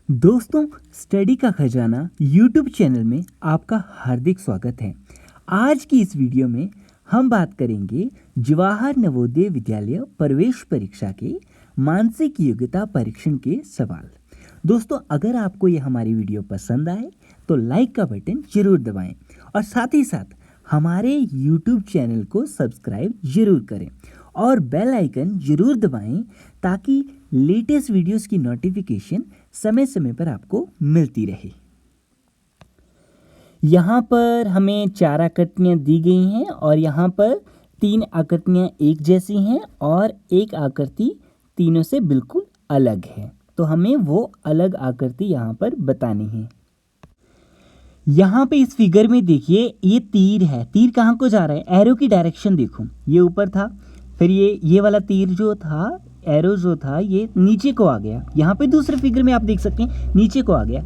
दोस्तों, स्टडी का खजाना यूट्यूब चैनल में आपका हार्दिक स्वागत है। आज की इस वीडियो में हम बात करेंगे जवाहर नवोदय विद्यालय प्रवेश परीक्षा के मानसिक योग्यता परीक्षण के सवाल। दोस्तों, अगर आपको ये हमारी वीडियो पसंद आए तो लाइक का बटन जरूर दबाएं और साथ ही साथ हमारे यूट्यूब चैनल को सब्सक्राइब जरूर करें और बेल आइकन जरूर दबाएं ताकि लेटेस्ट वीडियोस की नोटिफिकेशन समय समय पर आपको मिलती रहे। यहाँ पर हमें 4 आकृतियाँ दी गई हैं और यहाँ पर 3 आकृतियाँ एक जैसी हैं और एक आकृति तीनों से बिल्कुल अलग है, तो हमें वो अलग आकृति यहाँ पर बतानी है। यहाँ पे इस फिगर में देखिए, ये तीर है। तीर कहाँ को जा रहा है? एरो की डायरेक्शन देखो, ये ऊपर था, फिर ये वाला तीर जो था, एरो जो था, ये नीचे को आ गया। यहाँ पे दूसरे फिगर में आप देख सकते हैं नीचे को आ गया।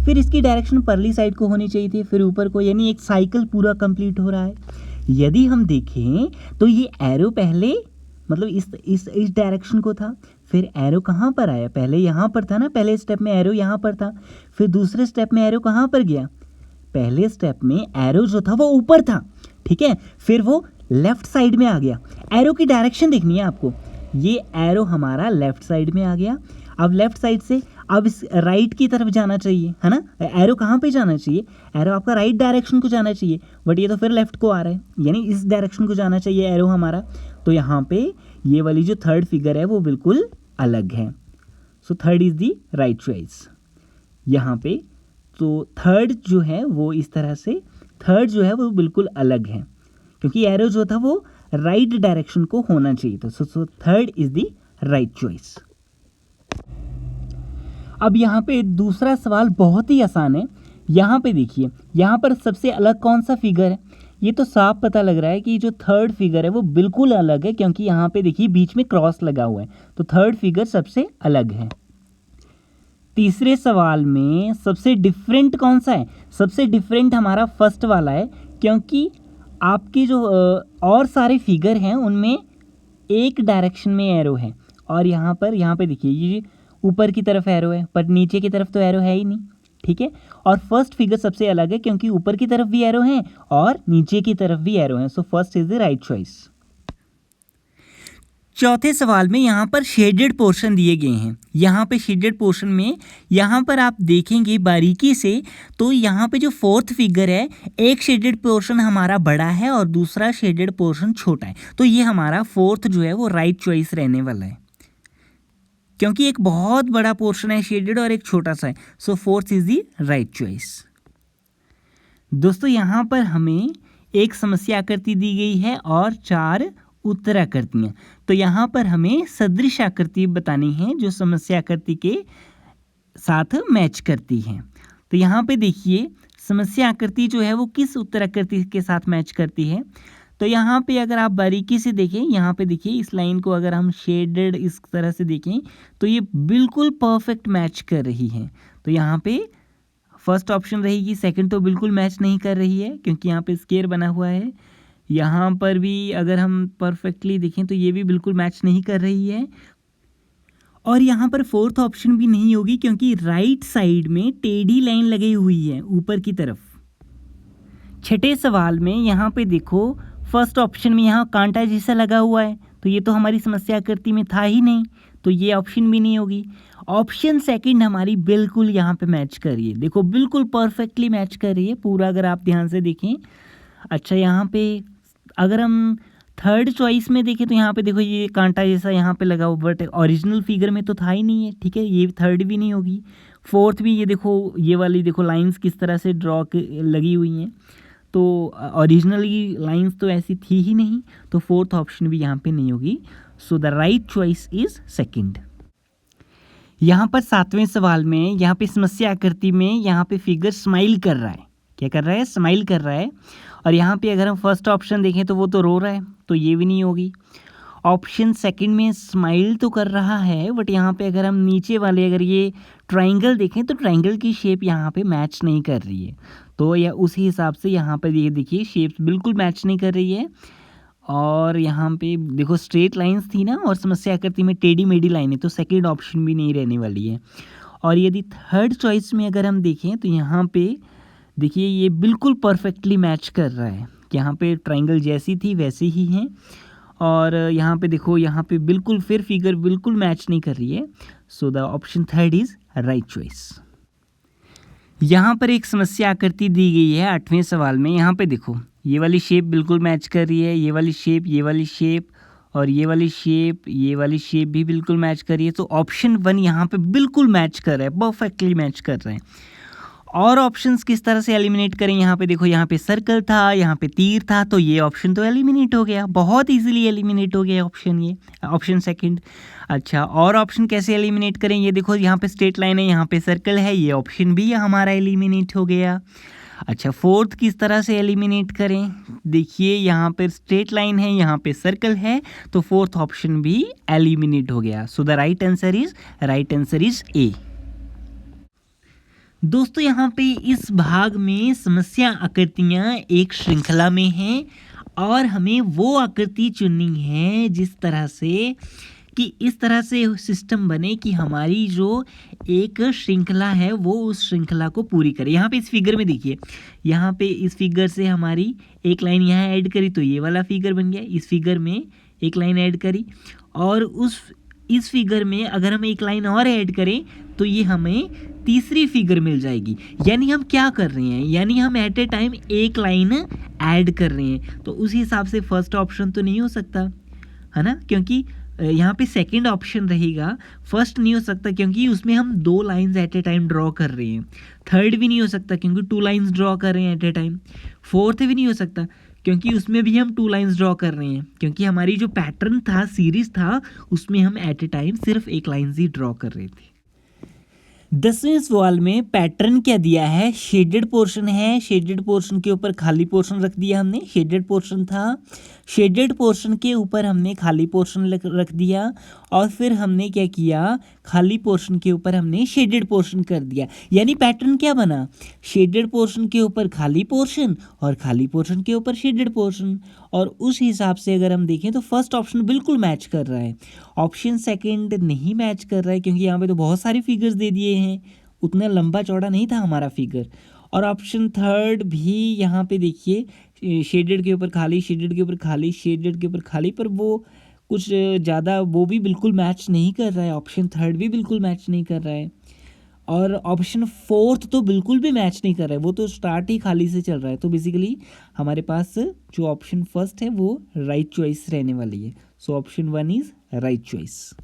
फिर इसकी डायरेक्शन परली साइड को होनी चाहिए थी, फिर ऊपर को, यानी एक साइकिल पूरा कंप्लीट हो रहा है। यदि हम देखें तो ये एरो पहले मतलब इस डायरेक्शन को था, फिर एरो कहाँ पर आया? पहले यहाँ पर था ना, पहले स्टेप में एरो यहाँ पर था, फिर दूसरे स्टेप में एरो कहाँ पर गया? पहले स्टेप में एरो जो था वो ऊपर था, ठीक है, फिर वो लेफ्ट साइड में आ गया। एरो की डायरेक्शन देखनी है आपको, ये एरो हमारा लेफ्ट साइड में आ गया। अब लेफ्ट साइड से अब इस राइट की तरफ जाना चाहिए, है ना। एरो कहाँ पे जाना चाहिए? एरो आपका राइट डायरेक्शन को जाना चाहिए, बट ये तो फिर लेफ्ट को आ रहा है, यानी इस डायरेक्शन को जाना चाहिए एरो हमारा। तो यहाँ पे ये वाली जो थर्ड फिगर है वो बिल्कुल अलग है। So third is the right choice यहाँ पे। तो थर्ड जो है वो इस तरह से, थर्ड जो है वो बिल्कुल अलग है क्योंकि एरो जो था वो राइट डायरेक्शन को होना चाहिए था। So third is the right choice. अब यहाँ पे दूसरा सवाल बहुत ही आसान है। यहाँ पे देखिए, यहाँ पर सबसे अलग कौन सा फिगर है? ये तो साफ पता लग रहा है कि जो थर्ड फिगर है वो बिल्कुल अलग है, क्योंकि यहाँ पे देखिए बीच में क्रॉस लगा हुआ है, तो थर्ड फिगर सबसे अलग है। तीसरे सवाल में सबसे डिफरेंट कौन सा है? सबसे डिफरेंट हमारा फर्स्ट वाला है, क्योंकि आपके जो और सारे फिगर हैं उनमें एक डायरेक्शन में एरो है, और यहाँ पे देखिए ये ऊपर की तरफ एरो है पर नीचे की तरफ तो एरो है ही नहीं, ठीक है। और फर्स्ट फिगर सबसे अलग है क्योंकि ऊपर की तरफ भी एरो है और नीचे की तरफ भी एरो है। So first is the right choice. चौथे सवाल में यहाँ पर शेडेड पोर्शन दिए गए हैं। यहाँ पे शेडेड पोर्शन में यहाँ पर आप देखेंगे बारीकी से, तो यहाँ पे जो फोर्थ फिगर है, एक शेडेड पोर्शन हमारा बड़ा है और दूसरा शेडेड पोर्शन छोटा है, तो ये हमारा फोर्थ जो है वो राइट चॉइस रहने वाला है, क्योंकि एक बहुत बड़ा पोर्शन है शेडेड और एक छोटा सा है। So fourth is the right choice. दोस्तों, यहाँ पर हमें एक समस्या आकृति दी गई है और 4 उत्तर आकृतियाँ। तो यहाँ पर हमें सदृश आकृति बतानी है जो समस्या आकृति के साथ मैच करती है। तो यहाँ पे देखिए समस्या आकृति जो है वो किस उत्तर आकृति के साथ मैच करती है। तो यहाँ पे अगर आप बारीकी से देखें, यहाँ पे देखिए इस लाइन को अगर हम शेडेड इस तरह से देखें तो ये बिल्कुल परफेक्ट मैच कर रही है। तो यहाँ पे फर्स्ट ऑप्शन रहेगी, सेकंड तो बिल्कुल मैच नहीं कर रही है क्योंकि यहाँ पे स्क्वायर बना हुआ है। यहाँ पर भी अगर हम परफेक्टली देखें तो ये भी बिल्कुल मैच नहीं कर रही है, और यहाँ पर फोर्थ ऑप्शन भी नहीं होगी क्योंकि राइट साइड में टेढ़ी लाइन लगी हुई है ऊपर की तरफ। छठे सवाल में यहाँ पे देखो, फर्स्ट ऑप्शन में यहाँ कांटा जैसा लगा हुआ है, तो ये तो हमारी समस्या आकृति में था ही नहीं, तो ये ऑप्शन भी नहीं होगी। ऑप्शन सेकंड हमारी बिल्कुल यहाँ पे मैच कर रही है, देखो बिल्कुल परफेक्टली मैच कर रही है पूरा, अगर आप ध्यान से देखें। अच्छा, यहाँ पे अगर हम थर्ड चॉइस में देखें तो यहाँ पे देखो ये कांटा जैसा यहाँ पे लगा हुआ, बट ओरिजिनल फिगर में तो था ही नहीं है, ठीक है, ये थर्ड भी नहीं होगी। फोर्थ भी ये देखो, ये वाली देखो लाइंस किस तरह से ड्रॉ लगी हुई हैं, तो ओरिजिनली लाइंस तो ऐसी थी ही नहीं, तो फोर्थ ऑप्शन भी यहाँ पे नहीं होगी। So the right choice is second. यहाँ पर 7वें सवाल में यहाँ पे समस्या आकृति में यहाँ पे फिगर स्माइल कर रहा है। क्या कर रहा है? स्माइल कर रहा है। और यहाँ पे अगर हम फर्स्ट ऑप्शन देखें तो वो तो रो रहा है, तो ये भी नहीं होगी। ऑप्शन सेकंड में स्माइल तो कर रहा है, बट यहाँ पे अगर हम नीचे वाले अगर ये ट्राइंगल देखें तो ट्राइंगल की शेप यहाँ पे मैच नहीं कर रही है, तो या उसी हिसाब से यहाँ पर ये देखिए शेप्स बिल्कुल मैच नहीं कर रही है। और यहाँ पे देखो स्ट्रेट लाइंस थी ना, और समस्या आकृति में टेढ़ी मेढ़ी लाइन है, तो सेकंड ऑप्शन भी नहीं रहने वाली है। और यदि थर्ड चॉइस में अगर हम देखें तो यहाँ पे देखिए ये बिल्कुल परफेक्टली मैच कर रहा है। यहाँ पे ट्रायंगल जैसी थी वैसी ही हैं, और यहाँ पे देखो यहाँ पे बिल्कुल फिर फिगर बिल्कुल मैच नहीं कर रही है। So the option third is right choice. यहाँ पर एक समस्या आकृति दी गई है 8वें सवाल में। यहाँ पे देखो ये वाली शेप बिल्कुल मैच कर रही है, ये वाली शेप, ये वाली शेप और ये वाली शेप, ये वाली शेप भी बिल्कुल मैच कर रही है। तो ऑप्शन 1 यहाँ पे बिल्कुल मैच कर रहा है, परफेक्टली मैच कर रहे हैं। और ऑप्शंस किस तरह से एलिमिनेट करें, यहाँ पे देखो यहाँ पे सर्कल था, यहाँ पे तीर था, तो ये ऑप्शन तो एलिमिनेट हो गया, बहुत इजीली एलिमिनेट हो गया ऑप्शन, ये ऑप्शन सेकंड। अच्छा, और ऑप्शन कैसे एलिमिनेट करें, ये देखो यहाँ पे स्ट्रेट लाइन है, यहाँ पे सर्कल है, ये ऑप्शन भी हमारा एलिमिनेट हो गया। अच्छा, फोर्थ किस तरह से एलिमिनेट करें, देखिए यहाँ पे स्ट्रेट लाइन है, यहाँ पे सर्कल है, तो फोर्थ ऑप्शन भी एलिमिनेट हो गया। So the right answer is a. दोस्तों यहाँ पे इस भाग में समस्या आकृतियाँ एक श्रृंखला में हैं और हमें वो आकृति चुननी है जिस तरह से कि इस तरह से सिस्टम बने कि हमारी जो एक श्रृंखला है वो उस श्रृंखला को पूरी करे। यहाँ पे इस फिगर में देखिए, यहाँ पे इस फिगर से हमारी एक लाइन यहाँ ऐड करी तो ये वाला फिगर बन गया, इस फिगर में एक लाइन ऐड करी और इस फिगर में अगर हम एक लाइन और ऐड करें तो ये हमें तीसरी फिगर मिल जाएगी। यानी हम क्या कर रहे हैं, यानी हम एट ए टाइम एक लाइन ऐड कर रहे हैं। तो उस हिसाब से फर्स्ट ऑप्शन तो नहीं हो सकता है ना, क्योंकि यहाँ पे सेकंड ऑप्शन रहेगा, फर्स्ट नहीं हो सकता क्योंकि उसमें हम 2 लाइंस एट ए टाइम ड्रॉ कर रहे हैं। थर्ड भी नहीं हो सकता क्योंकि 2 लाइंस ड्रॉ कर रहे हैं एट ए टाइम। फोर्थ भी नहीं हो सकता क्योंकि उसमें भी हम 2 लाइंस ड्रॉ कर रहे हैं, क्योंकि हमारी जो पैटर्न था, सीरीज था, उसमें हम एट ए टाइम सिर्फ एक लाइन ही ड्रॉ कर रहे थे। 10वें सवाल में पैटर्न क्या दिया है, शेडेड पोर्शन है, शेडेड पोर्शन के ऊपर खाली पोर्शन रख दिया हमने, शेडेड पोर्शन था, शेडेड पोर्शन के ऊपर हमने खाली पोर्शन रख दिया और फिर हमने क्या किया, खाली पोर्शन के ऊपर हमने शेडेड पोर्शन कर दिया। यानी पैटर्न क्या बना, शेडेड पोर्शन के ऊपर खाली पोर्शन और खाली पोर्शन के ऊपर शेडेड पोर्शन। और उस हिसाब से अगर हम देखें तो फर्स्ट ऑप्शन बिल्कुल मैच कर रहा है, ऑप्शन सेकंड नहीं मैच कर रहा है क्योंकि यहाँ पे तो बहुत सारे फिगर्स दे दिए हैं, उतना लंबा चौड़ा नहीं था हमारा फिगर। और ऑप्शन थर्ड भी यहाँ पे देखिए, शेडेड के ऊपर खाली, शेडेड के ऊपर खाली, शेडेड के ऊपर खाली, पर वो कुछ ज़्यादा वो भी बिल्कुल मैच नहीं कर रहा है, ऑप्शन थर्ड भी बिल्कुल मैच नहीं कर रहा है। और ऑप्शन फोर्थ तो बिल्कुल भी मैच नहीं कर रहा है, वो तो स्टार्ट ही खाली से चल रहा है। तो बेसिकली हमारे पास जो ऑप्शन फर्स्ट है वो राइट चॉइस रहने वाली है। So option 1 is right choice.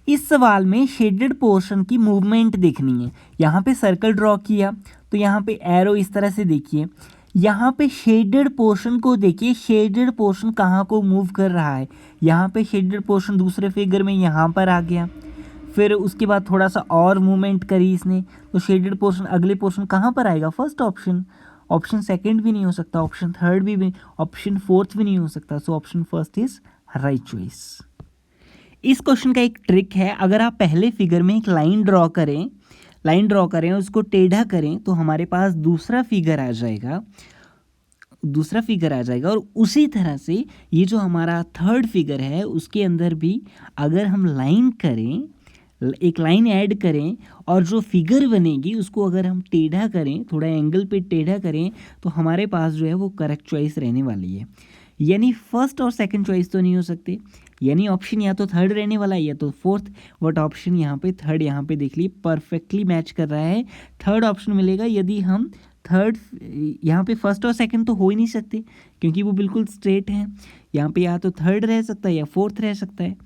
इस सवाल में शेडेड पोर्शन की मूवमेंट देखनी है। यहाँ पे सर्कल ड्रॉ किया तो यहाँ पे एरो इस तरह से देखिए, यहाँ पे शेडेड पोर्शन को देखिए, शेडेड पोर्शन कहाँ को मूव कर रहा है, यहाँ पे शेडेड पोर्शन दूसरे फिगर में यहाँ पर आ गया, फिर उसके बाद थोड़ा सा और मूवमेंट करी इसने, तो शेडेड पोर्शन अगले पोर्शन कहाँ पर आएगा, फर्स्ट ऑप्शन। ऑप्शन सेकंड भी नहीं हो सकता, ऑप्शन थर्ड भी, ऑप्शन फोर्थ भी नहीं हो सकता। So option first is right choice. इस क्वेश्चन का एक ट्रिक है, अगर आप पहले फिगर में एक लाइन ड्रॉ करें उसको टेढ़ा करें तो हमारे पास दूसरा फिगर आ जाएगा और उसी तरह से ये जो हमारा थर्ड फिगर है उसके अंदर भी अगर हम लाइन करें, एक लाइन ऐड करें और जो फिगर बनेगी उसको अगर हम टेढ़ा करें, थोड़ा एंगल पे टेढ़ा करें, तो हमारे पास जो है वो करेक्ट चॉइस रहने वाली है। यानी फर्स्ट और सेकंड चॉइस तो नहीं हो सकते, यानी ऑप्शन या तो थर्ड रहने वाला है या तो फोर्थ, बट ऑप्शन यहाँ पे थर्ड, यहाँ पे देख लीजिए परफेक्टली मैच कर रहा है, थर्ड ऑप्शन मिलेगा। यदि हम थर्ड, यहाँ पे फर्स्ट और सेकंड तो हो ही नहीं सकते क्योंकि वो बिल्कुल स्ट्रेट हैं, यहाँ पे या तो थर्ड रह सकता है या फोर्थ रह सकता है,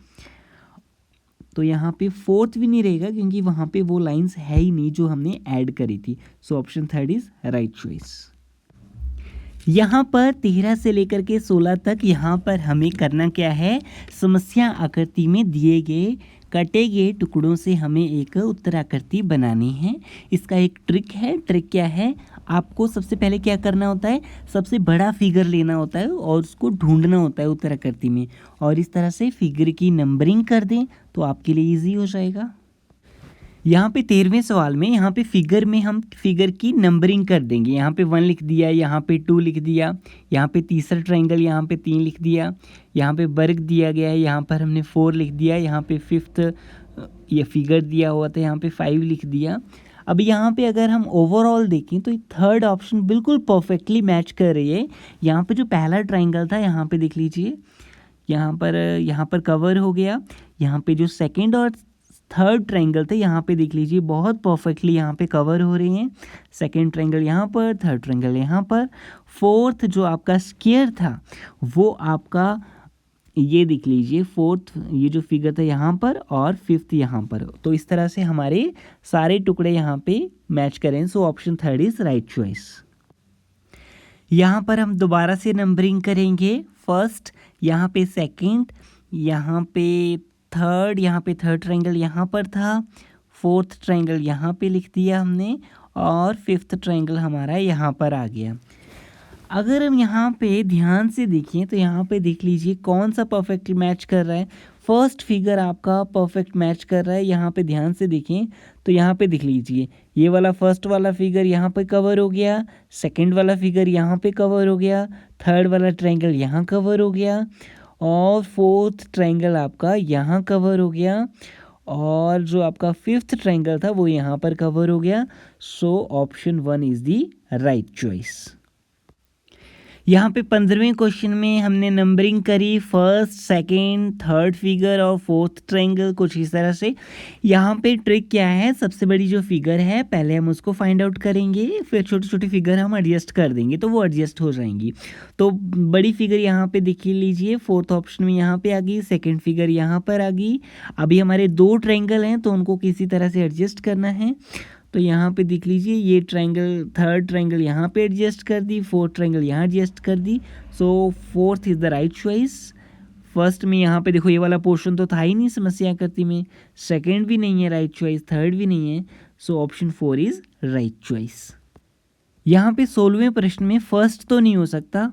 तो यहाँ पे फोर्थ भी नहीं रहेगा क्योंकि वहाँ पे वो लाइंस है ही नहीं जो हमने ऐड करी थी। सो option third is right choice. यहाँ पर 13 से लेकर के 16 तक यहाँ पर हमें करना क्या है, समस्या आकृति में दिए गए कटे गए टुकड़ों से हमें एक उत्तराकृति बनानी है। इसका एक ट्रिक है, ट्रिक क्या है, आपको सबसे पहले क्या करना होता है, सबसे बड़ा फिगर लेना होता है और उसको ढूंढना होता है उत्तराकृति में, और इस तरह से फिगर की नंबरिंग कर दें तो आपके लिए इजी हो जाएगा। यहाँ पे 13वें सवाल में यहाँ पे फिगर में हम फिगर की नंबरिंग कर देंगे। यहाँ पे 1 लिख दिया, यहाँ पे 2 लिख दिया, यहाँ पे तीसरा ट्रायंगल यहाँ पे 3 लिख दिया, यहाँ पे वर्ग दिया गया है, यहाँ पर हमने 4 लिख दिया, यहाँ पे फिफ्थ ये फिगर दिया हुआ था, यहाँ पे 5 लिख दिया। अब यहाँ पे अगर हम ओवरऑल देखें तो थर्ड ऑप्शन बिल्कुल परफेक्टली मैच कर रही है। यहाँ पे जो पहला ट्राइंगल था यहाँ पे देख लीजिए, यहाँ पर कवर हो गया। यहाँ पे जो सेकंड और थर्ड ट्रायंगल थे यहाँ पे देख लीजिए बहुत परफेक्टली यहाँ पे कवर हो रही हैं। सेकंड ट्रायंगल यहाँ पर, थर्ड ट्रायंगल यहाँ पर, फोर्थ जो आपका स्क्वायर था वो आपका ये देख लीजिए, फोर्थ ये जो फिगर था यहाँ पर और फिफ्थ यहाँ पर। तो इस तरह से हमारे सारे टुकड़े यहाँ पे मैच करें। सो option third is right choice. यहाँ पर हम दोबारा से नंबरिंग करेंगे। फर्स्ट, यहाँ पे सेकंड, यहाँ पे थर्ड, यहाँ पे थर्ड ट्रायंगल यहाँ पर था, फोर्थ ट्रायंगल यहाँ पे लिख दिया हमने और फिफ्थ ट्रायंगल हमारा यहाँ पर आ गया। अगर हम यहाँ पे ध्यान से देखें तो यहाँ पे देख लीजिए कौन सा परफेक्ट मैच कर रहा है। फर्स्ट फिगर आपका परफेक्ट मैच कर रहा है। यहाँ पे ध्यान से देखें तो यहाँ पे देख लीजिए ये वाला फर्स्ट वाला फिगर यहाँ पे कवर हो गया, सेकंड वाला फिगर यहाँ पे कवर हो गया, थर्ड वाला ट्रायंगल यहाँ कवर हो गया और फोर्थ ट्रायंगल आपका यहाँ कवर हो गया और जो आपका फिफ्थ ट्रायंगल था वो यहाँ पर कवर हो गया। So option 1 is the right choice. यहाँ पे 15वें क्वेश्चन में हमने नंबरिंग करी फर्स्ट, सेकंड, थर्ड फिगर और फोर्थ ट्रायंगल कुछ इस तरह से। यहाँ पे ट्रिक क्या है, सबसे बड़ी जो फिगर है पहले हम उसको फाइंड आउट करेंगे, फिर छोटी छोटी फिगर हम एडजस्ट कर देंगे तो वो एडजस्ट हो जाएंगी। तो बड़ी फिगर यहाँ पे देख लीजिए, फोर्थ ऑप्शन में यहाँ पे आ गई, सेकेंड फिगर यहाँ पर आ गई। अभी हमारे 2 ट्रायंगल हैं तो उनको किसी तरह से एडजस्ट करना है। तो यहाँ पे देख लीजिए ये ट्रायंगल, थर्ड ट्रायंगल यहाँ पे एडजस्ट कर दी, फोर्थ ट्रायंगल यहाँ एडजस्ट कर दी। So fourth is the right choice. First में यहाँ पे देखो ये वाला पोर्शन तो था ही नहीं समस्या आकृति में, सेकंड भी नहीं है राइट चॉइस, थर्ड भी नहीं है। So option 4 is right choice. यहाँ पे 16वें प्रश्न में फर्स्ट तो नहीं हो सकता,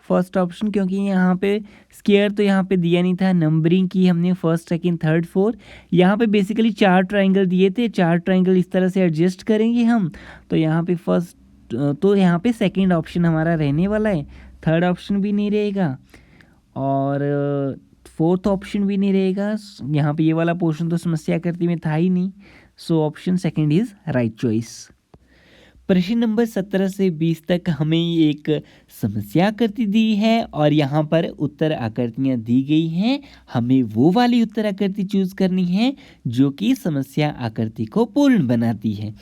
फर्स्ट ऑप्शन, क्योंकि यहाँ पे स्क्वायर तो यहाँ पे दिया नहीं था। नंबरिंग की हमने फर्स्ट, सेकंड, थर्ड, फोर्थ। यहाँ पे बेसिकली 4 ट्रायंगल दिए थे, 4 ट्रायंगल इस तरह से एडजस्ट करेंगे हम। तो यहाँ पे फर्स्ट, तो यहाँ पे सेकंड ऑप्शन हमारा रहने वाला है, थर्ड ऑप्शन भी नहीं रहेगा और फोर्थ ऑप्शन भी नहीं रहेगा। यहाँ पे ये वाला पोर्शन तो समस्या आकृति में था ही नहीं। So option second is right choice. प्रश्न नंबर 17 से 20 तक हमें एक समस्या आकृति दी है और यहाँ पर उत्तर आकृतियाँ दी गई हैं। हमें वो वाली उत्तर आकृति चूज करनी है जो कि समस्या आकृति को पूर्ण बनाती है।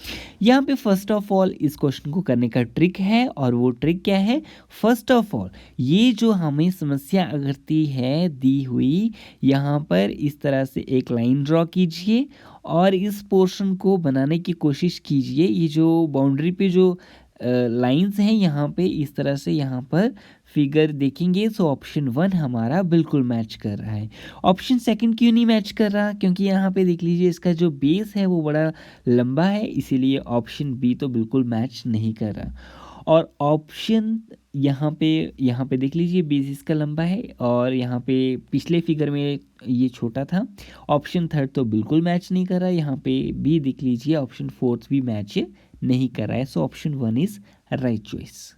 यहाँ पे फर्स्ट ऑफ ऑल इस क्वेश्चन को करने का ट्रिक है और वो ट्रिक क्या है, फर्स्ट ऑफ ऑल ये जो हमें समस्या आकृति है दी हुई, यहाँ पर इस तरह से एक लाइन ड्रॉ कीजिए और इस पोर्शन को बनाने की कोशिश कीजिए। ये जो बाउंड्री पे जो लाइंस हैं यहाँ पे इस तरह से यहाँ पर फिगर देखेंगे। सो ऑप्शन 1 हमारा बिल्कुल मैच कर रहा है। ऑप्शन सेकंड क्यों नहीं मैच कर रहा, क्योंकि यहाँ पे देख लीजिए इसका जो बेस है वो बड़ा लंबा है, इसीलिए ऑप्शन बी तो बिल्कुल मैच नहीं कर रहा। और ऑप्शन यहाँ पे देख लीजिए बेस इसका लंबा है और यहाँ पे पिछले फिगर में ये छोटा था। ऑप्शन थर्ड तो बिल्कुल मैच नहीं कर रहा है। यहाँ पे भी देख लीजिए ऑप्शन फोर्थ भी मैच नहीं कर रहा है। So option 1 is right choice.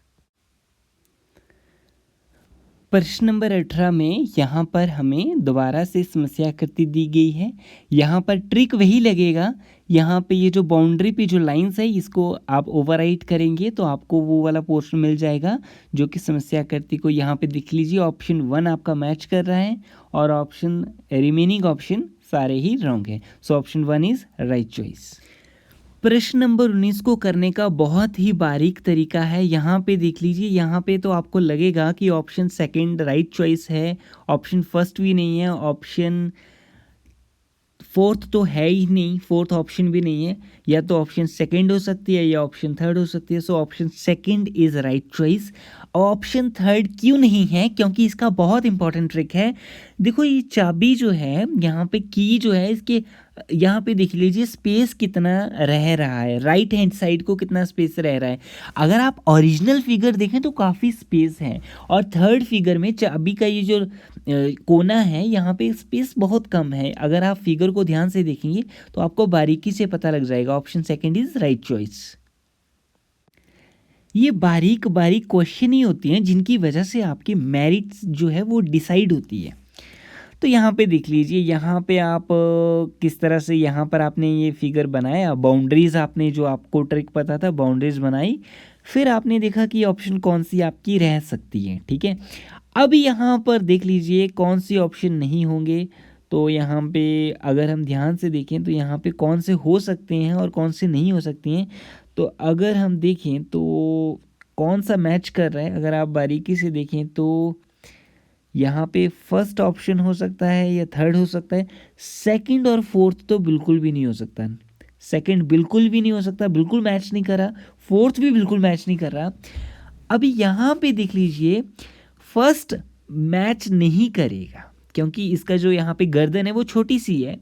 प्रश्न नंबर 18 में यहाँ पर हमें दोबारा से समस्या आकृति दी गई है। यहाँ पर ट्रिक वही लगेगा, यहाँ पे ये जो बाउंड्री पे जो लाइंस है इसको आप ओवरराइट करेंगे तो आपको वो वाला पोर्शन मिल जाएगा जो कि समस्या आकृति को यहाँ पे देख लीजिए ऑप्शन 1 आपका मैच कर रहा है और ऑप्शन रिमेनिंग ऑप्शन सारे ही रॉन्ग है। So option 1 is right choice. प्रश्न नंबर 19 को करने का बहुत ही बारीक तरीका है। यहाँ पे देख लीजिए, यहाँ पे तो आपको लगेगा कि ऑप्शन सेकंड राइट चॉइस है, ऑप्शन फर्स्ट भी नहीं है, ऑप्शन फोर्थ तो है ही नहीं, फोर्थ ऑप्शन भी नहीं है। या तो ऑप्शन सेकंड हो सकती है या ऑप्शन थर्ड हो सकती है। So option second is right choice. Option third क्यों नहीं है, क्योंकि इसका बहुत इंपॉर्टेंट ट्रिक है। देखो ये चाबी जो है यहाँ पे की जो है इसके यहाँ पे देख लीजिए स्पेस कितना रह रहा है, राइट हैंड साइड को कितना स्पेस रह रहा है। अगर आप ओरिजिनल फिगर देखें तो काफ़ी स्पेस है और थर्ड फिगर में चाबी का ये जो कोना है यहाँ पे स्पेस बहुत कम है। अगर आप फिगर को ध्यान से देखेंगे तो आपको बारीकी से पता लग जाएगा। Option second is right choice. ये बारीक बारीक क्वेश्चन ही होती हैं जिनकी वजह से आपकी मेरिट्स जो है वो डिसाइड होती है। तो यहाँ पे देख लीजिए, यहाँ पे आप किस तरह से यहाँ पर आपने ये फिगर बनाया, बाउंड्रीज़ आपने जो आपको ट्रिक पता था बाउंड्रीज़ बनाई, फिर आपने देखा कि ऑप्शन कौन सी आपकी रह सकती है। ठीक है, अब यहाँ पर देख लीजिए कौन सी ऑप्शन नहीं होंगे। तो यहाँ पे अगर हम ध्यान से देखें तो यहाँ पे कौन से हो सकते हैं और कौन से नहीं हो सकते हैं। तो अगर हम देखें तो कौन सा मैच कर रहा है, अगर आप बारीकी से देखें तो यहाँ पे फर्स्ट ऑप्शन हो सकता है या थर्ड हो सकता है, सेकंड और फोर्थ तो बिल्कुल भी नहीं हो सकता। सेकंड बिल्कुल भी नहीं हो सकता, बिल्कुल मैच नहीं कर रहा, फोर्थ भी बिल्कुल मैच नहीं कर रहा। अभी यहाँ पे देख लीजिए फर्स्ट मैच नहीं करेगा क्योंकि इसका जो यहाँ पे गर्दन है वो छोटी सी है,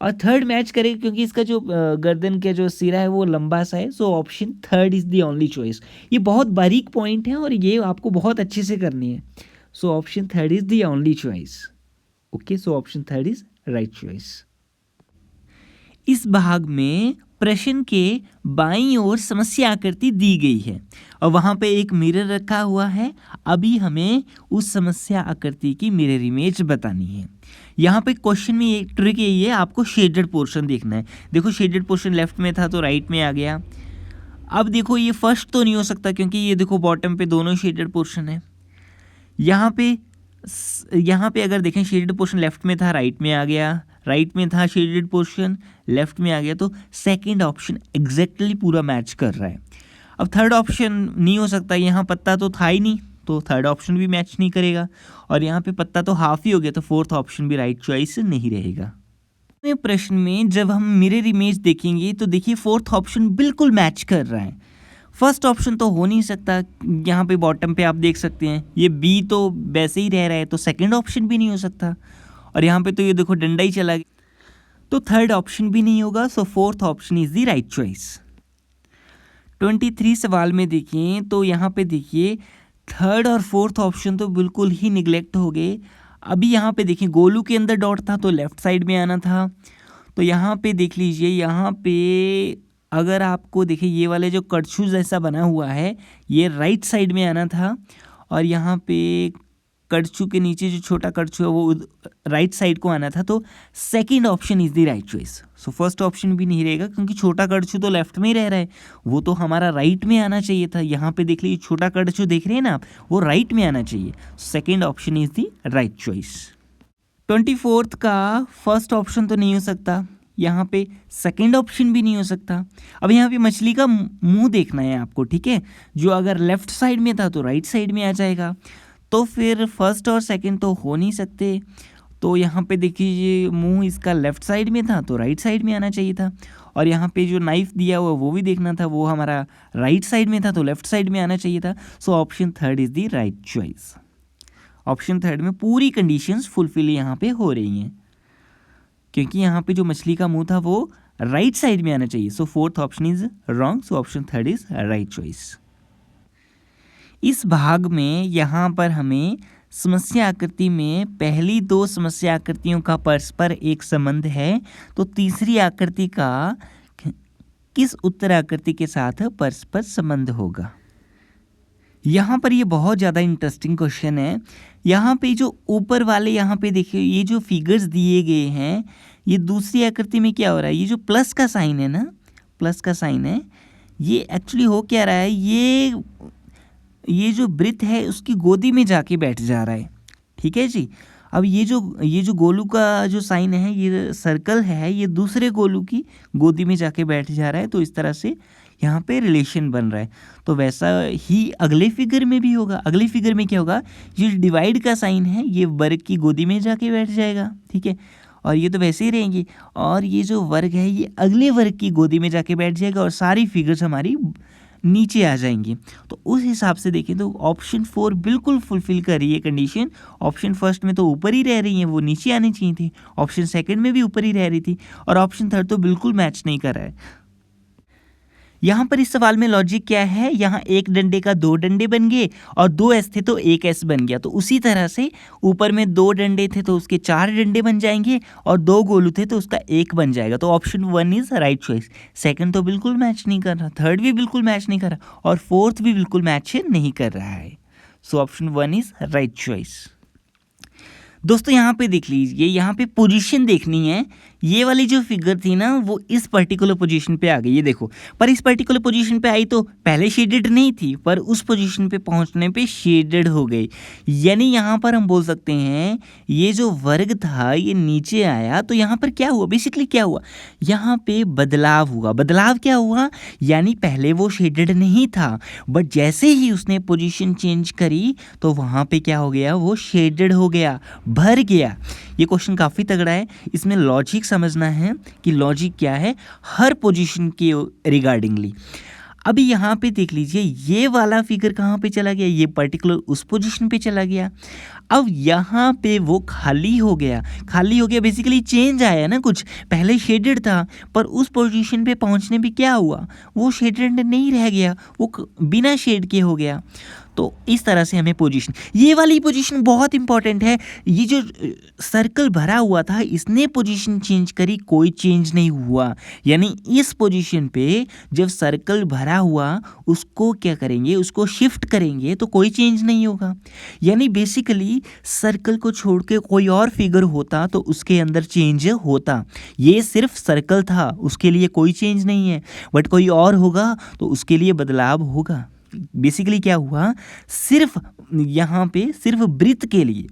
और थर्ड मैच करेगा क्योंकि इसका जो गर्दन का जो सिरा है वो लंबा सा है। So option third is the only choice. ये बहुत बारीक पॉइंट है और ये आपको बहुत अच्छे से करनी है। So option third is the only choice. Okay, so option third is right choice. इस भाग में प्रश्न के बाईं ओर समस्या आकृति दी गई है और वहाँ पे एक मिरर रखा हुआ है। अभी हमें उस समस्या आकृति की मिरर इमेज बतानी है। यहाँ पे क्वेश्चन में एक ट्रिक यही है, आपको शेडेड पोर्शन देखना है। देखो शेडेड पोर्शन लेफ्ट में था तो राइट में आ गया। अब देखो ये फर्स्ट तो नहीं हो सकता क्योंकि ये देखो बॉटम पे दोनों शेडेड पोर्शन है। यहाँ पे अगर देखें शेडेड पोर्शन लेफ्ट में था राइट में आ गया, राइट में था शेडेड पोर्शन लेफ्ट में आ गया, तो सेकंड ऑप्शन एग्जैक्टली पूरा मैच कर रहा है। अब थर्ड ऑप्शन नहीं हो सकता, यहाँ पत्ता तो था ही नहीं तो थर्ड ऑप्शन भी मैच नहीं करेगा, और यहाँ पे पत्ता तो हाफ ही हो गया तो फोर्थ ऑप्शन भी राइट चॉइस नहीं रहेगा। प्रश्न में जब हम मिरर इमेज देखेंगे तो देखिए फोर्थ ऑप्शन बिल्कुल मैच कर रहा है, फर्स्ट ऑप्शन तो हो नहीं सकता। यहाँ पे बॉटम पे आप देख सकते हैं ये बी तो वैसे ही रह रहा है, तो सेकंड ऑप्शन भी नहीं हो सकता, और यहाँ पे तो ये देखो डंडा ही चला गया, तो थर्ड ऑप्शन भी नहीं होगा। So fourth option is the right choice. 23 सवाल में देखें तो यहाँ पे देखिए थर्ड और फोर्थ ऑप्शन तो बिल्कुल ही निगलेक्ट हो गए। अभी यहाँ पे देखिए गोलू के अंदर डॉट था तो लेफ्ट साइड में आना था, तो यहाँ पे देख लीजिए यहाँ पे अगर आपको देखिए ये वाले जो कड़छू जैसा बना हुआ है ये राइट साइड में आना था, और यहाँ पे कड़छू के नीचे जो छोटा कड़छू है वो राइट साइड को आना था, तो second option is the right choice. So first option भी नहीं रहेगा क्योंकि छोटा कड़छू तो लेफ्ट में ही रह रहा है, वो तो हमारा राइट में आना चाहिए था। यहाँ पे देख लीजिए छोटा कड़छू देख रहे हैं ना आप, वो राइट में आना चाहिए। Second option is the right choice. 24 का फर्स्ट ऑप्शन तो नहीं हो सकता, यहाँ पे सेकंड ऑप्शन भी नहीं हो सकता। अब यहाँ पे मछली का मुंह देखना है आपको, ठीक है, जो अगर लेफ्ट साइड में था तो राइट साइड में आ जाएगा, तो फिर फर्स्ट और सेकंड तो हो नहीं सकते। तो यहाँ पे देखिए मुंह इसका लेफ्ट साइड में था तो राइट साइड में आना चाहिए था, और यहाँ पे जो नाइफ दिया हुआ वो भी देखना था, वो हमारा राइट साइड में था तो लेफ्ट साइड में आना चाहिए था। सो option third is the right choice. Option third में पूरी कंडीशंस फुलफिल यहाँ पे हो रही हैं क्योंकि यहाँ पे जो मछली का मुंह था वो राइट साइड में आना चाहिए। So fourth option is wrong. So option third is right choice. इस भाग में यहाँ पर हमें समस्या आकृति में पहली दो समस्या आकृतियों का परस्पर एक संबंध है, तो तीसरी आकृति का किस उत्तर आकृति के साथ परस्पर संबंध होगा। यहाँ पर ये बहुत ज़्यादा इंटरेस्टिंग क्वेश्चन है। यहाँ पे जो ऊपर वाले यहाँ पे देखिए ये जो फिगर्स दिए गए हैं, ये दूसरी आकृति में क्या हो रहा है, ये जो प्लस का साइन है ना, प्लस का साइन है, ये एक्चुअली हो क्या रहा है, ये जो वृत्त है उसकी गोदी में जाके बैठ जा रहा है। ठीक है जी। अब ये जो गोलू का जो साइन है, ये सर्कल है, ये दूसरे गोलू की गोदी में जाके बैठ जा रहा है, तो इस तरह से यहाँ पे रिलेशन बन रहा है। तो वैसा ही अगले फिगर में भी होगा। अगले फिगर में क्या होगा, ये डिवाइड का साइन है, ये वर्ग की गोदी में जाके बैठ जाएगा, ठीक है, और ये तो वैसे ही रहेंगी, और ये जो वर्ग है ये अगले वर्ग की गोदी में जाके बैठ जाएगा, और सारी फिगर्स हमारी नीचे आ जाएंगी। तो उस हिसाब से देखें तो ऑप्शन 4 बिल्कुल फुलफिल कर रही है कंडीशन। ऑप्शन फर्स्ट में तो ऊपर ही रह रही है, वो नीचे आनी चाहिए थी, ऑप्शन सेकंड में भी ऊपर ही रह रही थी, और ऑप्शन थर्ड तो बिल्कुल मैच नहीं कर रहा है। यहाँ पर इस सवाल में लॉजिक क्या है, यहाँ एक डंडे का दो डंडे बन गए और दो एस थे तो एक एस बन गया, तो उसी तरह से ऊपर में दो डंडे थे तो उसके चार डंडे बन जाएंगे, और दो गोलू थे तो उसका एक बन जाएगा। तो option 1 is right choice. Second तो बिल्कुल मैच नहीं कर रहा, थर्ड भी बिल्कुल मैच नहीं कर रहा, और फोर्थ भी बिल्कुल मैच नहीं कर रहा है। So option 1 is right choice. दोस्तों यहाँ पे देख लीजिए, यहाँ पे पोजीशन देखनी है। ये वाली जो फिगर थी ना वो इस पर्टिकुलर पोजीशन पे आ गई, ये देखो। पर इस पर्टिकुलर पोजीशन पे आई तो पहले शेडेड नहीं थी, पर उस पोजीशन पे पहुंचने पे शेडेड हो गई। यानी यहाँ पर हम बोल सकते हैं ये जो वर्ग था ये नीचे आया, तो यहाँ पर क्या हुआ, बेसिकली क्या हुआ, यहाँ पे बदलाव हुआ। बदलाव क्या हुआ, यानी पहले वो शेडेड नहीं था, बट जैसे ही उसने पोजीशन चेंज करी तो वहाँ पे क्या हो गया, वो शेडेड हो गया, भर गया। ये क्वेश्चन काफ़ी तगड़ा है, इसमें लॉजिक समझना है कि लॉजिक क्या है हर पोजीशन के रिगार्डिंगली। अभी यहाँ पे देख लीजिए, ये वाला फिगर कहाँ पे चला गया, ये पर्टिकुलर उस पोजीशन पे चला गया। अब यहाँ पे वो खाली हो गया, खाली हो गया बेसिकली चेंज आया ना कुछ, पहले शेडेड था पर उस पोजीशन पे पहुँचने पे क्या हुआ, वो शेडेड नहीं रह गया, वो बिना शेड के हो गया। तो इस तरह से हमें पोजीशन, ये वाली पोजीशन बहुत इंपॉर्टेंट है। ये जो सर्कल भरा हुआ था इसने पोजीशन चेंज करी, कोई चेंज नहीं हुआ। यानी इस पोजीशन पे जब सर्कल भरा हुआ उसको क्या करेंगे, उसको शिफ्ट करेंगे तो कोई चेंज नहीं होगा। यानी बेसिकली सर्कल को छोड़ के कोई और फिगर होता तो उसके अंदर चेंज होता। ये सिर्फ सर्कल था, उसके लिए कोई चेंज नहीं है, बट कोई और होगा तो उसके लिए बदलाव होगा। बेसिकली क्या हुआ, सिर्फ यहाँ पे सिर्फ वृत्त के लिए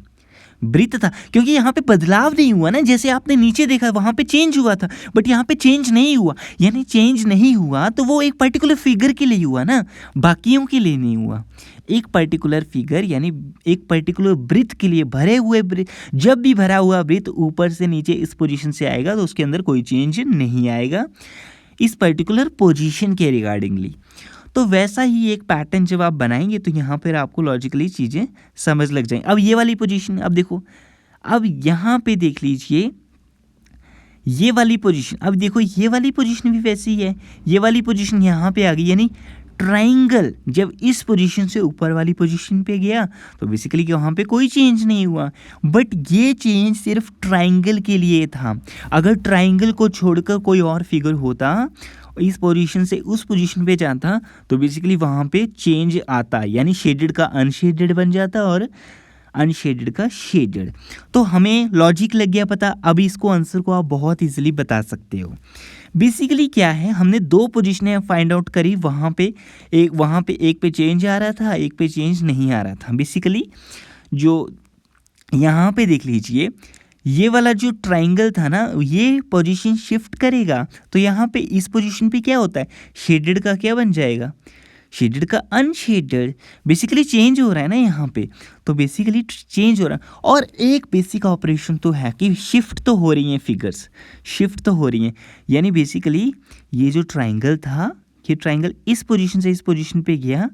वृत्त था, क्योंकि यहाँ पे बदलाव नहीं हुआ ना, जैसे आपने नीचे देखा वहाँ पे चेंज हुआ था बट यहाँ पे चेंज नहीं हुआ। यानी चेंज नहीं हुआ तो वो एक पर्टिकुलर फिगर के लिए हुआ ना, बाकियों के लिए नहीं हुआ। एक पर्टिकुलर फिगर यानी एक पर्टिकुलर वृत्त के लिए, भरे हुए वृत्त, जब भी भरा हुआ वृत्त ऊपर से नीचे इस पोजीशन से आएगा तो उसके अंदर कोई चेंज नहीं आएगा इस पर्टिकुलर पोजीशन के रिगार्डिंगली। तो वैसा ही एक पैटर्न जब आप बनाएंगे तो यहाँ पर आपको लॉजिकली चीज़ें समझ लग जाएंगी। अब ये वाली पोजीशन, अब देखो, अब यहाँ पे देख लीजिए ये वाली पोजीशन, अब देखो ये वाली पोजीशन भी वैसी है, ये वाली पोजीशन यहाँ पे आ गई। यानी ट्राइंगल जब इस पोजीशन से ऊपर वाली पोजीशन पे गया तो बेसिकली वहाँ पे कोई चेंज नहीं हुआ, बट ये चेंज सिर्फ ट्राइंगल के लिए था। अगर ट्राइंगल को छोड़कर कोई और फिगर होता, इस पोजीशन से उस पोजीशन पे जाता तो बेसिकली वहाँ पे चेंज आता, यानी शेडेड का अनशेडेड बन जाता और अनशेडेड का शेडेड। तो हमें लॉजिक लग गया पता। अब इसको आंसर को आप बहुत इजीली बता सकते हो। बेसिकली क्या है, हमने दो पोजीशनें फाइंड आउट करी, वहाँ पे एक पे चेंज आ रहा था, एक पे चेंज नहीं आ रहा था। बेसिकली जो यहाँ पे देख लीजिए, ये वाला जो ट्राइंगल था ना ये पोजीशन शिफ्ट करेगा तो यहाँ पे इस पोजीशन पे क्या होता है, शेडेड का क्या बन जाएगा, शेडेड का अनशेडेड। बेसिकली चेंज हो रहा है ना यहाँ पे, तो बेसिकली चेंज हो रहा है। और एक बेसिक ऑपरेशन तो है कि शिफ्ट तो हो रही हैं फिगर्स, शिफ्ट तो हो रही हैं। यानी बेसिकली ये जो ट्राइंगल था, ये ट्राइंगल इस पोजीशन से इस पोजीशन पे गया,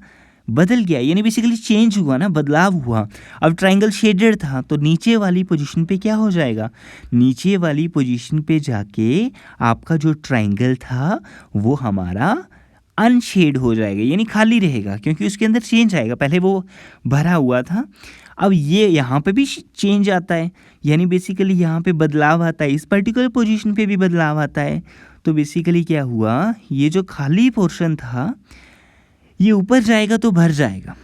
बदल गया, यानी बेसिकली चेंज हुआ ना, बदलाव हुआ। अब ट्राइंगल शेडेड था तो नीचे वाली पोजीशन पे क्या हो जाएगा, नीचे वाली पोजीशन पे जाके आपका जो ट्राइंगल था वो हमारा अनशेड हो जाएगा, यानी खाली रहेगा, क्योंकि उसके अंदर चेंज आएगा। पहले वो भरा हुआ था, अब ये यहाँ पे भी चेंज आता है, यानी बेसिकली यहाँ पे बदलाव आता है, इस पर्टिकुलर पोजीशन पे भी बदलाव आता है। तो बेसिकली क्या हुआ, ये जो खाली पोर्शन था ये ऊपर जाएगा तो भर जाएगा,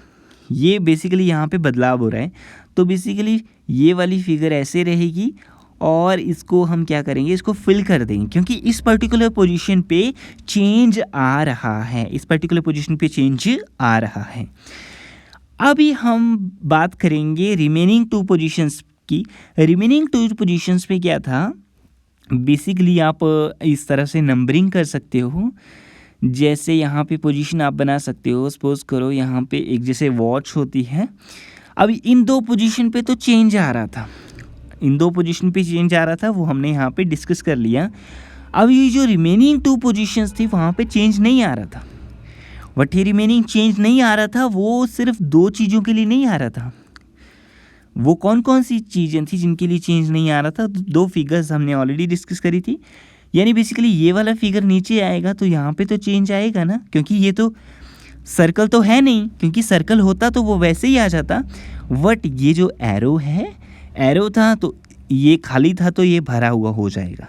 ये बेसिकली यहाँ पे बदलाव हो रहा है। तो बेसिकली ये वाली फिगर ऐसे रहेगी और इसको हम क्या करेंगे, इसको फिल कर देंगे, क्योंकि इस पर्टिकुलर पोजीशन पे चेंज आ रहा है, इस पर्टिकुलर पोजीशन पे चेंज आ रहा है। अभी हम बात करेंगे रिमेनिंग टू पोजीशंस की। रिमेनिंग टू पोजीशंस पे क्या था, बेसिकली आप इस तरह से नंबरिंग कर सकते हो। जैसे यहाँ पे पोजीशन आप बना सकते हो, सपोज करो यहाँ पे एक जैसे वॉच होती है। अभी इन दो पोजीशन पे तो चेंज आ रहा था, इन दो पोजीशन पे चेंज आ रहा था, वो हमने यहाँ पे डिस्कस कर लिया। अब ये जो रिमेनिंग टू पोजीशंस थी वहाँ पे चेंज नहीं आ रहा था, बट ये रिमेनिंग चेंज नहीं आ रहा था, वो सिर्फ दो चीज़ों के लिए नहीं आ रहा था। वो कौन कौन सी चीज़ें थी जिनके लिए चेंज नहीं आ रहा था, दो फिगर्स हमने ऑलरेडी डिस्कस करी थी। यानी बेसिकली ये वाला फिगर नीचे आएगा तो यहाँ पे तो चेंज आएगा ना, क्योंकि ये तो सर्कल तो है नहीं, क्योंकि सर्कल होता तो वो वैसे ही आ जाता। बट ये जो एरो है, एरो था तो ये खाली था तो ये भरा हुआ हो जाएगा,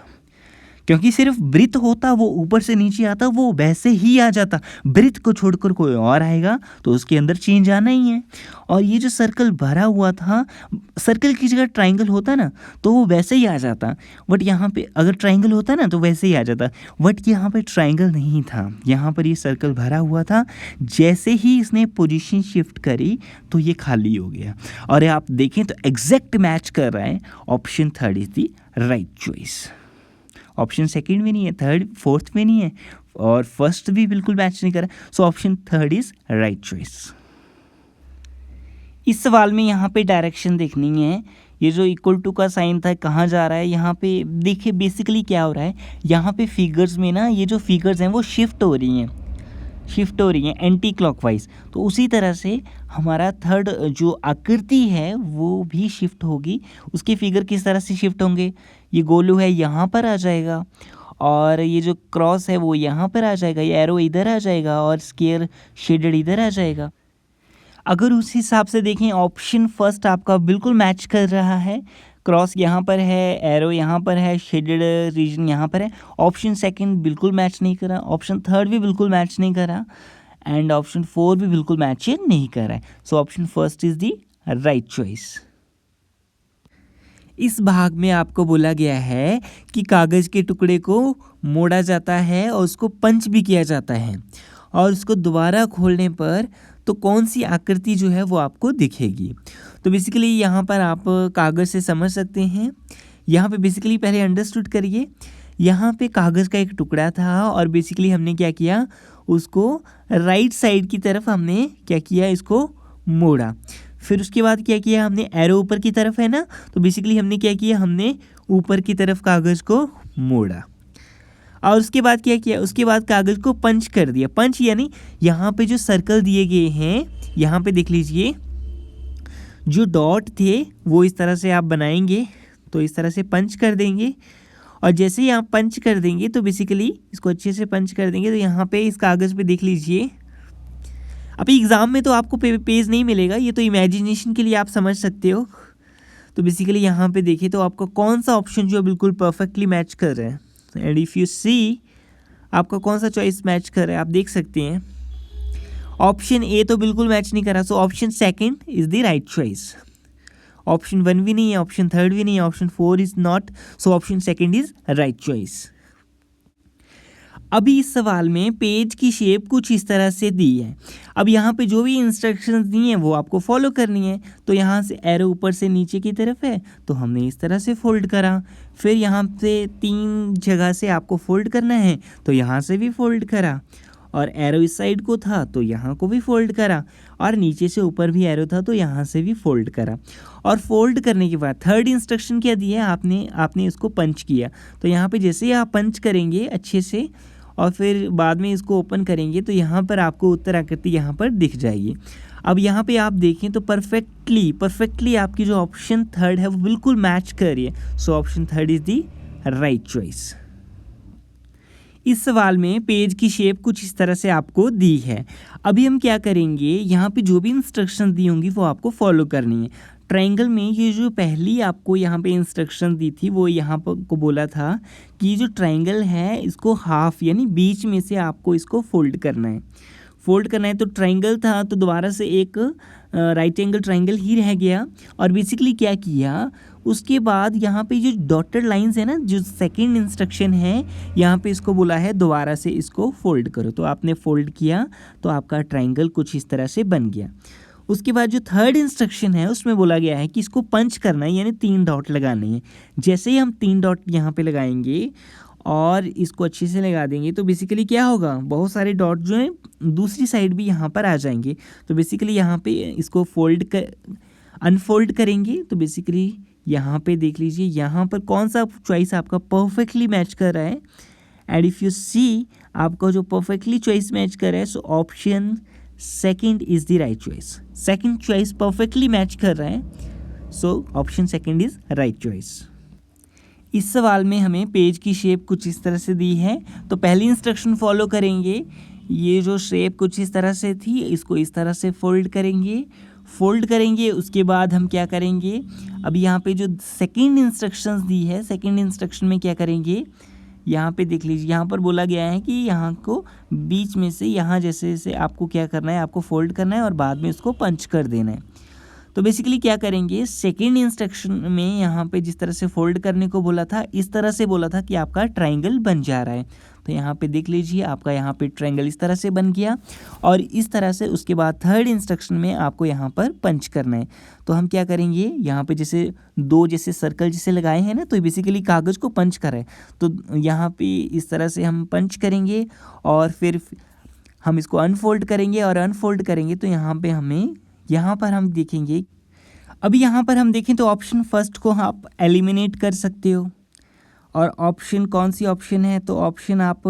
क्योंकि सिर्फ वृत्त होता वो ऊपर से नीचे आता वो वैसे ही आ जाता, वृत्त को छोड़कर कोई और आएगा तो उसके अंदर चेंज आना ही है। और ये जो सर्कल भरा हुआ था, सर्कल की जगह ट्राइंगल होता ना तो वो वैसे ही आ जाता, बट यहाँ पे अगर ट्राइंगल होता ना तो वैसे ही आ जाता, बट यहाँ पे ट्राइंगल नहीं था, यहाँ पर ये सर्कल भरा हुआ था। जैसे ही इसने पोजीशन शिफ्ट करी तो ये खाली हो गया। और आप देखें तो एग्जैक्ट मैच कर रहा है। Option third is the right choice. Option second भी नहीं है, थर्ड फोर्थ में नहीं है, और फर्स्ट भी बिल्कुल मैच नहीं करा। सो option third is right choice. इस सवाल में यहाँ पे डायरेक्शन देखनी है। ये जो इक्वल टू का साइन था कहाँ जा रहा है, यहाँ पे देखिए बेसिकली क्या हो रहा है, यहाँ पे फिगर्स में ना ये जो फिगर्स हैं वो शिफ्ट हो रही हैं एंटी क्लॉकवाइज। तो उसी तरह से हमारा थर्ड जो आकृति है वो भी शिफ्ट होगी। उसके फिगर किस तरह से शिफ्ट होंगे, ये गोलू है यहाँ पर आ जाएगा, और ये जो क्रॉस है वो यहाँ पर आ जाएगा, ये एरो इधर आ जाएगा, और स्क्वायर शेडेड इधर आ जाएगा। अगर उस हिसाब से देखें ऑप्शन फर्स्ट आपका बिल्कुल मैच कर रहा है, क्रॉस यहाँ पर है, एरो यहाँ पर है, शेडेड रीजन यहाँ पर है। ऑप्शन सेकंड बिल्कुल मैच नहीं करा, ऑप्शन थर्ड भी बिल्कुल मैच नहीं करा, एंड ऑप्शन फोर भी बिल्कुल मैच नहीं कर रहा है। So option first is the right choice. इस भाग में आपको बोला गया है कि कागज़ के टुकड़े को मोड़ा जाता है और उसको पंच भी किया जाता है, और उसको दोबारा खोलने पर तो कौन सी आकृति जो है वो आपको दिखेगी। तो बेसिकली यहाँ पर आप कागज़ से समझ सकते हैं। यहाँ पे बेसिकली पहले अंडरस्टूड करिए, यहाँ पे कागज़ का एक टुकड़ा था और बेसिकली हमने क्या किया, उसको राइट साइड की तरफ हमने क्या किया, इसको मोड़ा। फिर उसके बाद क्या किया हमने, एरो ऊपर की तरफ है ना, तो बेसिकली हमने क्या किया, हमने ऊपर की तरफ कागज़ को मोड़ा। और उसके बाद क्या किया, उसके बाद कागज़ को पंच कर दिया। पंच यानी यहाँ पे जो सर्कल दिए गए हैं, यहाँ पे देख लीजिए जो डॉट थे वो इस तरह से आप बनाएंगे, तो इस तरह से पंच कर देंगे। और जैसे ही आप पंच कर देंगे तो बेसिकली इसको अच्छे से पंच कर देंगे, तो यहाँ पे इस कागज़ पे देख लीजिए। अभी एग्ज़ाम में तो आपको पेज नहीं मिलेगा, ये तो इमेजिनेशन के लिए आप समझ सकते हो। तो बेसिकली यहाँ पे देखिए तो आपका कौन सा ऑप्शन जो बिल्कुल परफेक्टली मैच कर रहा है, एंड इफ़ यू सी आपका कौन सा चॉइस मैच कर रहा है, आप देख सकते हैं। ऑप्शन ए तो बिल्कुल मैच नहीं करा, so option second is the right choice. Option one भी नहीं है, ऑप्शन थर्ड भी नहीं है, option four is not, so option second is right choice. अभी इस सवाल में पेज की शेप कुछ इस तरह से दी है। अब यहाँ पे जो भी इंस्ट्रक्शंस दी हैं वो आपको फॉलो करनी है। तो यहाँ से एरो ऊपर से नीचे की तरफ है तो हमने इस तरह से फोल्ड करा, फिर यहाँ से 3 जगह से आपको फोल्ड करना है तो यहाँ से भी फोल्ड करा, और एरो इस साइड को था तो यहाँ को भी फोल्ड करा, और नीचे से ऊपर भी एरो था तो यहाँ से भी फोल्ड करा। और फोल्ड करने के बाद थर्ड इंस्ट्रक्शन क्या दिया आपने इसको पंच किया। तो यहाँ पे जैसे ही आप पंच करेंगे अच्छे से और फिर बाद में इसको ओपन करेंगे तो यहाँ पर आपको उत्तर आकृति यहाँ पर दिख जाएगी। अब यहाँ पे आप देखें तो परफेक्टली आपकी जो ऑप्शन थर्ड है वो बिल्कुल मैच कर रही है। So option third is the right choice. इस सवाल में पेज की शेप कुछ इस तरह से आपको दी है। अभी हम क्या करेंगे, यहाँ पे जो भी इंस्ट्रक्शन दी होंगी वो आपको फॉलो करनी है। ट्रायंगल में ये जो पहली आपको यहाँ पे इंस्ट्रक्शन दी थी वो यहाँ पर को बोला था कि जो ट्रायंगल है इसको हाफ यानी बीच में से आपको इसको फोल्ड करना है। तो ट्रायंगल था तो दोबारा से एक राइट एंगल ट्रायंगल ही रह गया। और बेसिकली क्या किया, उसके बाद यहाँ पे जो डॉटेड लाइंस है ना, जो सेकंड इंस्ट्रक्शन है यहाँ पे इसको बोला है दोबारा से इसको फोल्ड करो। तो आपने फोल्ड किया तो आपका ट्रायंगल कुछ इस तरह से बन गया। उसके बाद जो थर्ड इंस्ट्रक्शन है उसमें बोला गया है कि इसको पंच करना है यानी 3 डॉट लगाने हैं। जैसे ही हम 3 डॉट यहाँ पे लगाएंगे और इसको अच्छे से लगा देंगे तो बेसिकली क्या होगा, बहुत सारे डॉट जो हैं दूसरी साइड भी यहाँ पर आ जाएंगे। तो बेसिकली यहाँ पे इसको अनफोल्ड करेंगे तो बेसिकली यहाँ पे देख लीजिए यहाँ पर कौन सा चॉइस आपका परफेक्टली मैच कर रहा है। एंड इफ़ यू सी आपका जो परफेक्टली चॉइस मैच कर रहा है so option second is the right choice. Second choice perfectly match कर रहा है, so option second is right choice. इस सवाल में हमें पेज की शेप कुछ इस तरह से दी है। तो पहली इंस्ट्रक्शन फॉलो करेंगे, ये जो शेप कुछ इस तरह से थी इसको इस तरह से फोल्ड करेंगे। उसके बाद हम क्या करेंगे, अब यहाँ पे जो सेकंड इंस्ट्रक्शंस दी है, सेकंड इंस्ट्रक्शन में क्या करेंगे, यहाँ पे देख लीजिए, यहाँ पर बोला गया है कि यहाँ को बीच में से यहाँ जैसे जैसे आपको क्या करना है, आपको फोल्ड करना है और बाद में उसको पंच कर देना है। तो बेसिकली क्या करेंगे, सेकेंड इंस्ट्रक्शन में यहाँ पे जिस तरह से फोल्ड करने को बोला था, इस तरह से बोला था कि आपका ट्रायंगल बन जा रहा है। तो यहाँ पे देख लीजिए, आपका यहाँ पे ट्रायंगल इस तरह से बन गया और इस तरह से उसके बाद थर्ड इंस्ट्रक्शन में आपको यहाँ पर पंच करना है। तो हम क्या करेंगे, यहाँ पे जैसे दो जैसे सर्कल जैसे लगाए हैं ना, तो बेसिकली कागज़ को पंच करें। तो यहाँ पे इस तरह से हम पंच करेंगे और फिर हम इसको अनफोल्ड करेंगे और अनफोल्ड करेंगे तो यहाँ पर हम देखेंगे। अभी यहाँ पर हम देखें तो ऑप्शन फर्स्ट को आप एलिमिनेट कर सकते हो और ऑप्शन कौन सी ऑप्शन है, तो ऑप्शन आप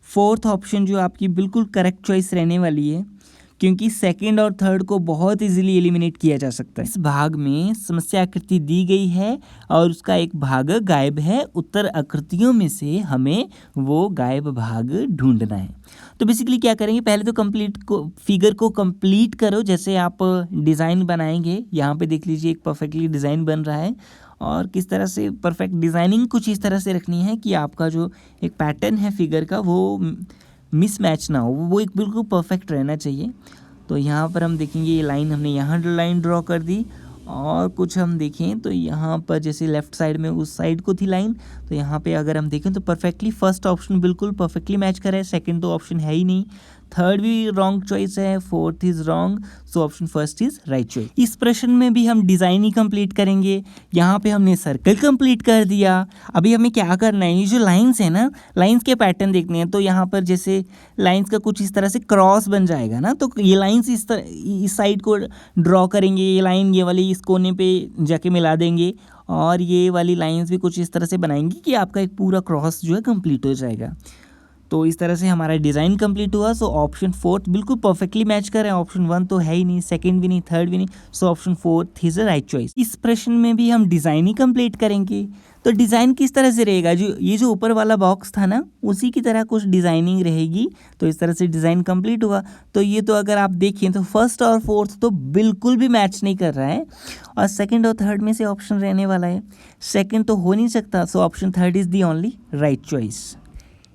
फोर्थ ऑप्शन जो आपकी बिल्कुल करेक्ट चॉइस रहने वाली है, क्योंकि सेकंड और थर्ड को बहुत इजीली एलिमिनेट किया जा सकता है। इस भाग में समस्या आकृति दी गई है और उसका एक भाग गायब है। उत्तर आकृतियों में से हमें वो गायब भाग ढूंढना है। तो बेसिकली क्या करेंगे, पहले तो फिगर को कंप्लीट करो। जैसे आप डिज़ाइन बनाएंगे, यहाँ पे देख लीजिए एक परफेक्टली डिज़ाइन बन रहा है और किस तरह से परफेक्ट डिज़ाइनिंग कुछ इस तरह से रखनी है कि आपका जो एक पैटर्न है फिगर का वो मिसमैच ना हो, वो एक बिल्कुल परफेक्ट रहना चाहिए। तो यहाँ पर हम देखेंगे ये लाइन हमने यहाँ लाइन ड्रॉ कर दी और कुछ हम देखें तो यहाँ पर जैसे लेफ़्ट साइड में उस साइड को थी लाइन, तो यहाँ पे अगर हम देखें तो परफेक्टली फर्स्ट ऑप्शन बिल्कुल परफेक्टली मैच कर रहा है, सेकंड तो ऑप्शन है ही नहीं, थर्ड भी रॉन्ग चॉइस है, fourth is wrong, so option first is right choice. इस प्रश्न में भी हम डिज़ाइन ही कंप्लीट करेंगे। यहाँ पे हमने सर्कल कंप्लीट कर दिया। अभी हमें क्या करना है, ये जो लाइंस है ना, लाइंस के पैटर्न देखने हैं। तो यहाँ पर जैसे लाइंस का कुछ इस तरह से क्रॉस बन जाएगा ना, तो ये लाइंस इस साइड को ड्रॉ करेंगे, ये लाइन ये वाली इस कोने पे जाके मिला देंगे और ये वाली लाइंस भी कुछ इस तरह से बनाएंगे कि आपका एक पूरा क्रॉस जो है कंप्लीट हो जाएगा। तो इस तरह से हमारा डिज़ाइन कंप्लीट हुआ। सो ऑप्शन फोर्थ बिल्कुल परफेक्टली मैच कर रहा है, ऑप्शन वन तो है ही नहीं, सेकंड भी नहीं, थर्ड भी नहीं, so option fourth is the right choice. इस प्रश्न में भी हम डिज़ाइन ही कंप्लीट करेंगे। तो डिज़ाइन किस तरह से रहेगा, जो ऊपर वाला बॉक्स था ना, उसी की तरह कुछ डिज़ाइनिंग रहेगी। तो इस तरह से डिज़ाइन कंप्लीट हुआ। तो ये तो अगर आप देखें तो फर्स्ट और फोर्थ तो बिल्कुल भी मैच नहीं कर रहा है और सेकंड और थर्ड में से ऑप्शन रहने वाला है, सेकंड तो हो नहीं सकता, सो option third is the only right choice.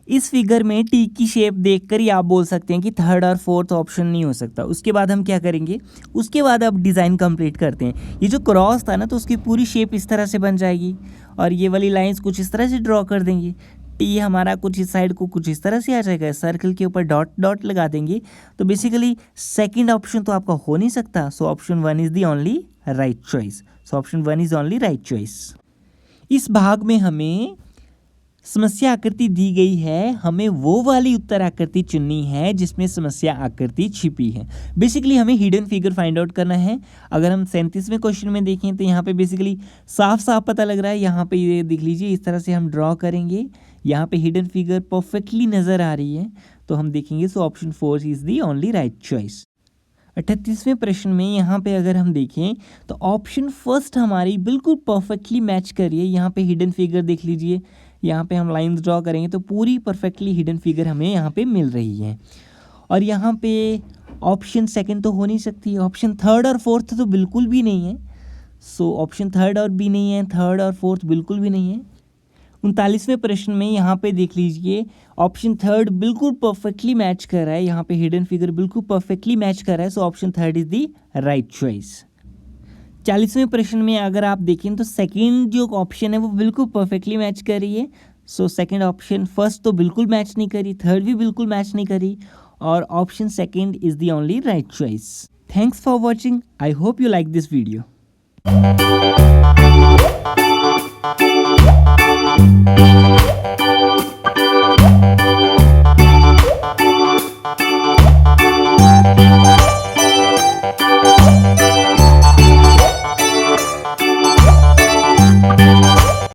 इस फिगर में टी की शेप देखकर ही आप बोल सकते हैं कि थर्ड और फोर्थ ऑप्शन नहीं हो सकता। उसके बाद हम क्या करेंगे, उसके बाद अब डिज़ाइन कंप्लीट करते हैं। ये जो क्रॉस था ना, तो उसकी पूरी शेप इस तरह से बन जाएगी और ये वाली लाइंस कुछ इस तरह से ड्रॉ कर देंगे। टी हमारा कुछ इस साइड को कुछ इस तरह से आ जाएगा, सर्कल के ऊपर डॉट डॉट लगा देंगे। तो बेसिकली सेकेंड ऑप्शन तो आपका हो नहीं सकता, so option one is the only right choice. So option one is only right choice. इस भाग में हमें समस्या आकृति दी गई है, हमें वो वाली उत्तर आकृति चुननी है जिसमें समस्या आकृति छिपी है। बेसिकली हमें हिडन फिगर फाइंड आउट करना है। अगर हम 37वें क्वेश्चन में देखें तो यहाँ पे बेसिकली साफ साफ पता लग रहा है। यहाँ पे ये देख लीजिए, इस तरह से हम ड्रॉ करेंगे, यहाँ पे हिडन फिगर परफेक्टली नज़र आ रही है, तो हम देखेंगे so option four is the only right choice. 38वें प्रश्न में यहाँ पे अगर हम देखें तो ऑप्शन फर्स्ट हमारी बिल्कुल परफेक्टली मैच करिए। यहाँ पे हिडन फिगर देख लीजिए, यहाँ पे हम लाइंस ड्रॉ करेंगे तो पूरी परफेक्टली हिडन फिगर हमें यहाँ पे मिल रही है। और यहाँ पे ऑप्शन सेकंड तो हो नहीं सकती, ऑप्शन थर्ड और फोर्थ तो बिल्कुल भी नहीं है, सो ऑप्शन थर्ड और भी नहीं है, थर्ड और फोर्थ बिल्कुल भी नहीं है। 39वें प्रश्न में यहाँ पे देख लीजिए, ऑप्शन थर्ड बिल्कुल परफेक्टली मैच कर रहा है, यहाँ पे हिडन फिगर बिल्कुल परफेक्टली मैच कर रहा है, so option third is the right choice. 40वें प्रश्न में अगर आप देखें तो सेकंड जो ऑप्शन है वो बिल्कुल परफेक्टली मैच कर रही है, सो सेकंड ऑप्शन फर्स्ट तो बिल्कुल मैच नहीं करी, थर्ड भी बिल्कुल मैच नहीं करी और option second is the only right choice. Thanks for watching, I hope you like this video.